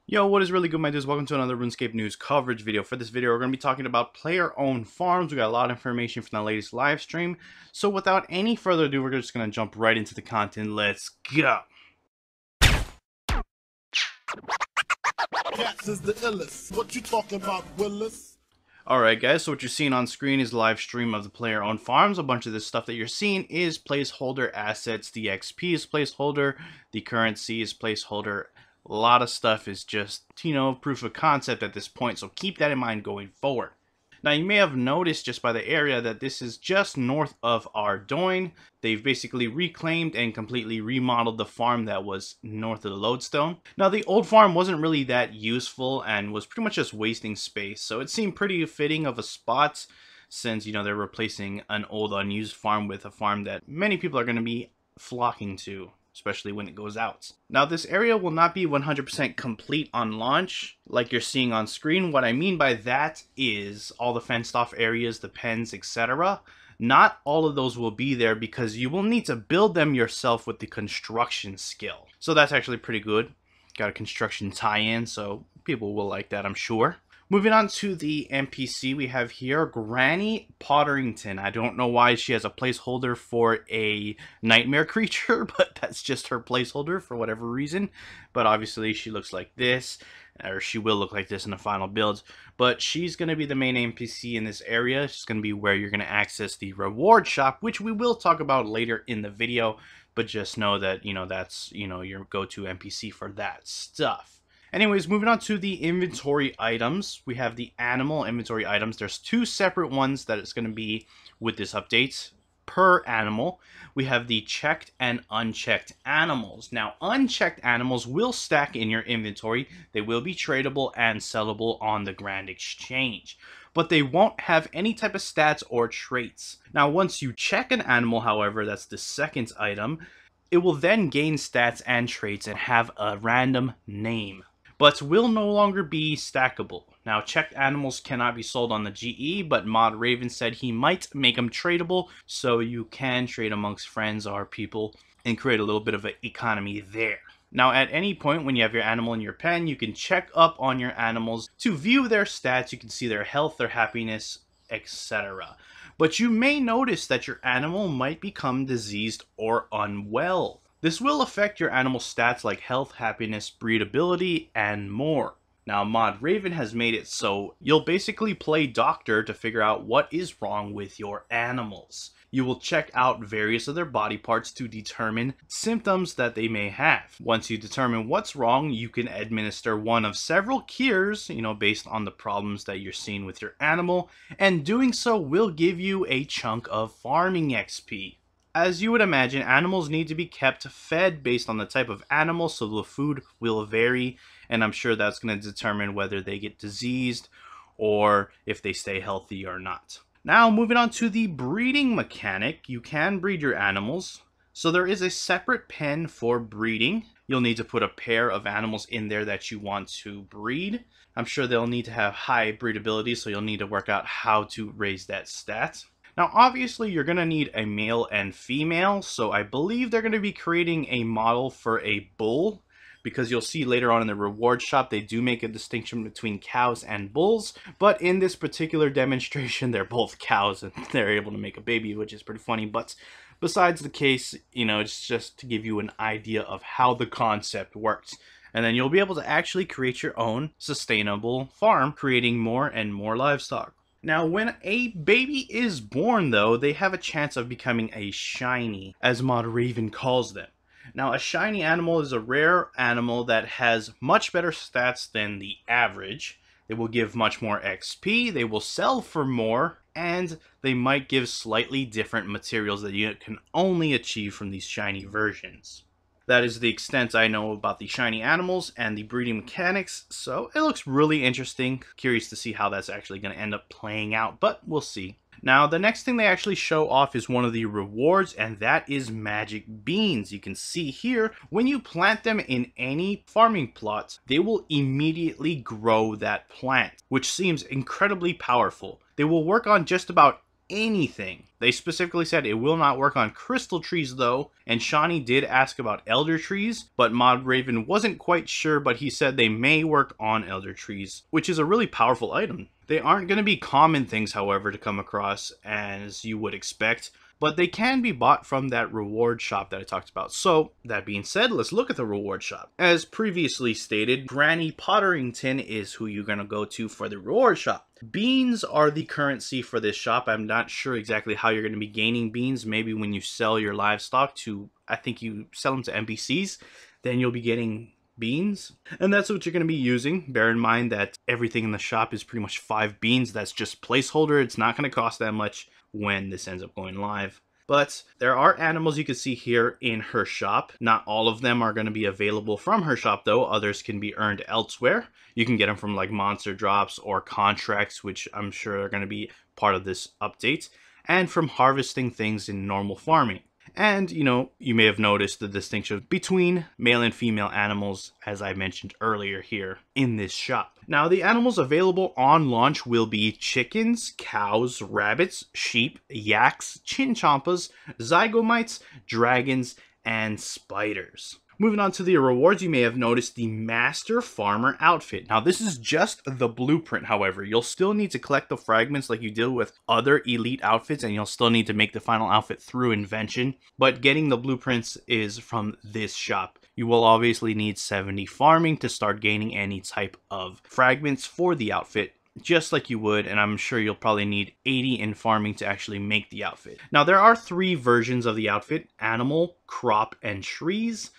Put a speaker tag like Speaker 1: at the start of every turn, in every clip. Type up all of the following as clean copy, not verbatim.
Speaker 1: Yo, what is really good, my dudes? Welcome to another RuneScape news coverage video. For this video, we're going to be talking about player-owned farms. We got a lot of information from the latest live stream. So without any further ado, we're just going to jump right into the content. Let's go!
Speaker 2: Cats is the illest. What you talking about, Willis?
Speaker 1: Alright guys, so what you're seeing on screen is a live stream of the player-owned farms. A bunch of this stuff that you're seeing is placeholder assets. The XP is placeholder. The currency is placeholder. A lot of stuff is just, proof of concept at this point, so keep that in mind going forward. Now, you may have noticed just by the area that this is just north of Ardoyne. They've basically reclaimed and completely remodeled the farm that was north of the Lodestone. Now, the old farm wasn't really that useful and was pretty much just wasting space, so it seemed pretty fitting of a spot since, they're replacing an old unused farm with a farm that many people are going to be flocking to, especially when it goes out. Now, this area will not be 100% complete on launch like you're seeing on screen. What I mean by that is all the fenced off areas, the pens, etc. Not all of those will be there because you will need to build them yourself with the construction skill. So that's actually pretty good. Got a construction tie-in, so people will like that, I'm sure. Moving on to the NPC, we have here Granny Potterington. I don't know why she has a placeholder for a nightmare creature, but that's just her placeholder for whatever reason. But obviously she looks like this, or she will look like this in the final build. But she's going to be the main NPC in this area. She's going to be where you're going to access the reward shop, which we will talk about later in the video. But just know that, that's, your go-to NPC for that stuff. Anyways, moving on to the inventory items. We have the animal inventory items. There's two separate ones that it's going to be with this update per animal. We have the checked and unchecked animals. Now, unchecked animals will stack in your inventory. They will be tradable and sellable on the Grand Exchange, but they won't have any type of stats or traits. Now, once you check an animal, however, that's the second item, it will then gain stats and traits and have a random name, but will no longer be stackable. Now, checked animals cannot be sold on the GE, but Mod Raven said he might make them tradable, so you can trade amongst friends or people and create a little bit of an economy there. Now, at any point when you have your animal in your pen, you can check up on your animals to view their stats. You can see their health, their happiness, etc. But you may notice that your animal might become diseased or unwell. This will affect your animal stats like health, happiness, breedability, and more. Now, Mod Raven has made it so you'll basically play doctor to figure out what is wrong with your animals. You will check out various of their body parts to determine symptoms that they may have. Once you determine what's wrong, you can administer one of several cures, based on the problems that you're seeing with your animal, and doing so will give you a chunk of farming XP. As you would imagine, animals need to be kept fed based on the type of animal, so the food will vary, and I'm sure that's going to determine whether they get diseased or if they stay healthy or not. Now, moving on to the breeding mechanic, you can breed your animals. So there is a separate pen for breeding. You'll need to put a pair of animals in there that you want to breed. I'm sure they'll need to have high breedability, so you'll need to work out how to raise that stat. Now, obviously, you're going to need a male and female, so I believe they're going to be creating a model for a bull, because you'll see later on in the reward shop, they do make a distinction between cows and bulls, but in this particular demonstration, they're both cows, and they're able to make a baby, which is pretty funny. But besides the case, it's just to give you an idea of how the concept works. And then you'll be able to actually create your own sustainable farm, creating more and more livestock. Now, when a baby is born, though, they have a chance of becoming a shiny, as Mod Raven calls them. Now, a shiny animal is a rare animal that has much better stats than the average. They will give much more XP, they will sell for more, and they might give slightly different materials that you can only achieve from these shiny versions. That is the extent I know about the shiny animals and the breeding mechanics, so it looks really interesting. Curious to see how that's actually going to end up playing out, but we'll see. Now, the next thing they actually show off is one of the rewards, and that is magic beans. You can see here, when you plant them in any farming plot, they will immediately grow that plant, which seems incredibly powerful. They will work on just about anything. They specifically said it will not work on crystal trees though, and Shawnee did ask about elder trees, but Mod Raven wasn't quite sure, but he said they may work on elder trees, which is a really powerful item. They aren't going to be common things, however, to come across as you would expect, but they can be bought from that reward shop that I talked about. So, that being said, let's look at the reward shop. As previously stated, Granny Potterington is who you're going to go to for the reward shop. Beans are the currency for this shop. I'm not sure exactly how you're going to be gaining beans. Maybe when you sell your livestock to, I think you sell them to NPCs, then you'll be getting beans, and that's what you're going to be using. Bear in mind that everything in the shop is pretty much 5 beans. That's just placeholder. It's not going to cost that much when this ends up going live. But there are animals you can see here in her shop. Not all of them are going to be available from her shop though. Others can be earned elsewhere. You can get them from like monster drops or contracts, which I'm sure are going to be part of this update, and from harvesting things in normal farming. And, you know, you may have noticed the distinction between male and female animals, as I mentioned earlier here in this shop. Now, the animals available on launch will be chickens, cows, rabbits, sheep, yaks, chinchompas, zygomites, dragons, and spiders. Moving on to the rewards, you may have noticed the Master Farmer outfit. Now, this is just the blueprint, however. You'll still need to collect the fragments like you did with other elite outfits, and you'll still need to make the final outfit through invention. But getting the blueprints is from this shop. You will obviously need 70 farming to start gaining any type of fragments for the outfit, just like you would, and I'm sure you'll probably need 80 in farming to actually make the outfit. Now, there are 3 versions of the outfit: animal, crop, and trees,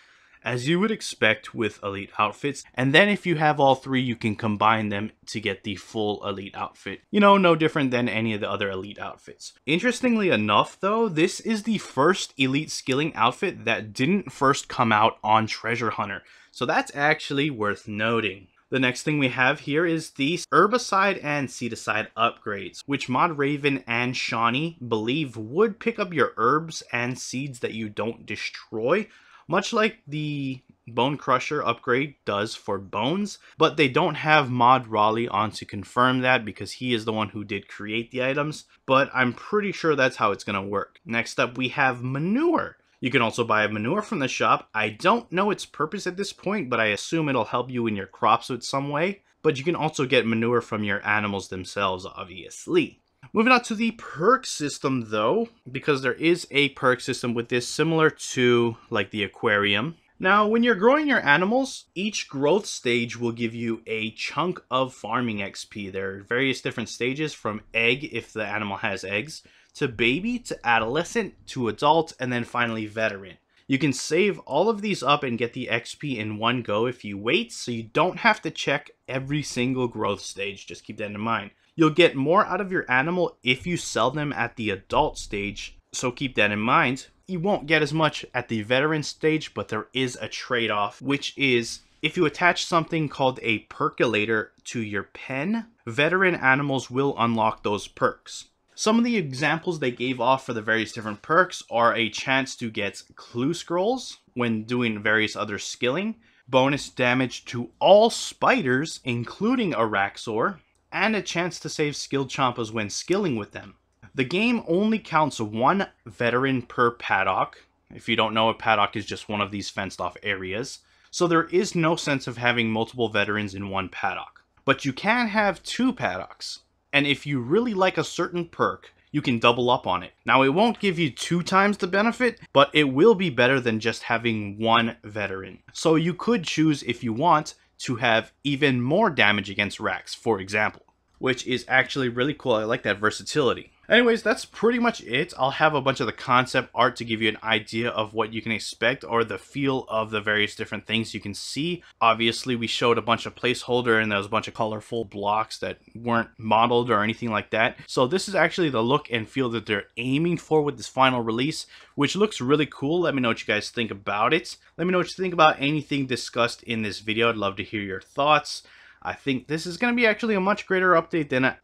Speaker 1: as you would expect with elite outfits. And then if you have all 3, you can combine them to get the full elite outfit. You know, no different than any of the other elite outfits. Interestingly enough though, this is the first elite skilling outfit that didn't first come out on Treasure Hunter. So that's actually worth noting. The next thing we have here is the herbicide and seedicide upgrades, which Mod Raven and Shawnee believe would pick up your herbs and seeds that you don't destroy, much like the Bone Crusher upgrade does for bones, but they don't have Mod Raleigh on to confirm that because he is the one who did create the items, but I'm pretty sure that's how it's going to work. Next up, we have manure. You can also buy manure from the shop. I don't know its purpose at this point, but I assume it'll help you in your crops in some way. But you can also get manure from your animals themselves, obviously. Moving on to the perk system though, because there is a perk system with this similar to like the aquarium. Now, when you're growing your animals, each growth stage will give you a chunk of farming XP. There are various different stages, from egg, if the animal has eggs, to baby, to adolescent, to adult, and then finally veteran. You can save all of these up and get the XP in one go if you wait, so you don't have to check every single growth stage. Just keep that in mind. You'll get more out of your animal if you sell them at the adult stage, so keep that in mind. You won't get as much at the veteran stage, but there is a trade-off, which is if you attach something called a percolator to your pen, veteran animals will unlock those perks. Some of the examples they gave off for the various different perks are a chance to get clue scrolls when doing various other skilling, bonus damage to all spiders, including Araxor, and a chance to save skill chompas when skilling with them. The game only counts 1 veteran per paddock. If you don't know, a paddock is just one of these fenced off areas. So there is no sense of having multiple veterans in one paddock. But you can have 2 paddocks. And if you really like a certain perk, you can double up on it. Now, it won't give you 2 times the benefit, but it will be better than just having 1 veteran. So you could choose, if you want, to have even more damage against Rax, for example, which is actually really cool. I like that versatility. Anyways, that's pretty much it. I'll have a bunch of the concept art to give you an idea of what you can expect or the feel of the various different things you can see. Obviously, we showed a bunch of placeholder and there was a bunch of colorful blocks that weren't modeled or anything like that. So this is actually the look and feel that they're aiming for with this final release, which looks really cool. Let me know what you guys think about it. Let me know what you think about anything discussed in this video. I'd love to hear your thoughts. I think this is going to be actually a much greater update than,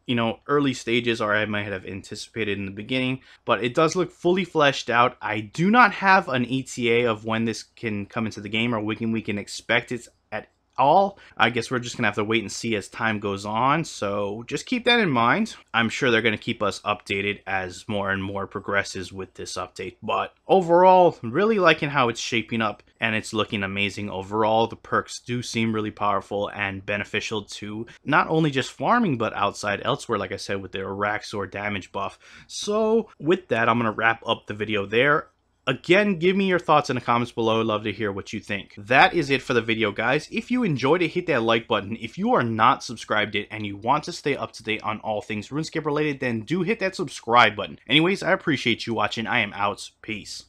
Speaker 1: early stages, or I might have anticipated in the beginning, but it does look fully fleshed out. I do not have an ETA of when this can come into the game or when we can expect it at all. I guess we're just gonna have to wait and see as time goes on, so just keep that in mind. I'm sure they're gonna keep us updated as more and more progresses with this update, but overall, really liking how it's shaping up, and it's looking amazing overall. The perks do seem really powerful and beneficial to not only just farming, but outside elsewhere, like I said, with the Araxxor damage buff. So with that, I'm gonna wrap up the video there. Again, give me your thoughts in the comments below. I'd love to hear what you think. That is it for the video, guys. If you enjoyed it, hit that like button. If you are not subscribed yet and you want to stay up to date on all things RuneScape related, then do hit that subscribe button. Anyways, I appreciate you watching. I am out. Peace.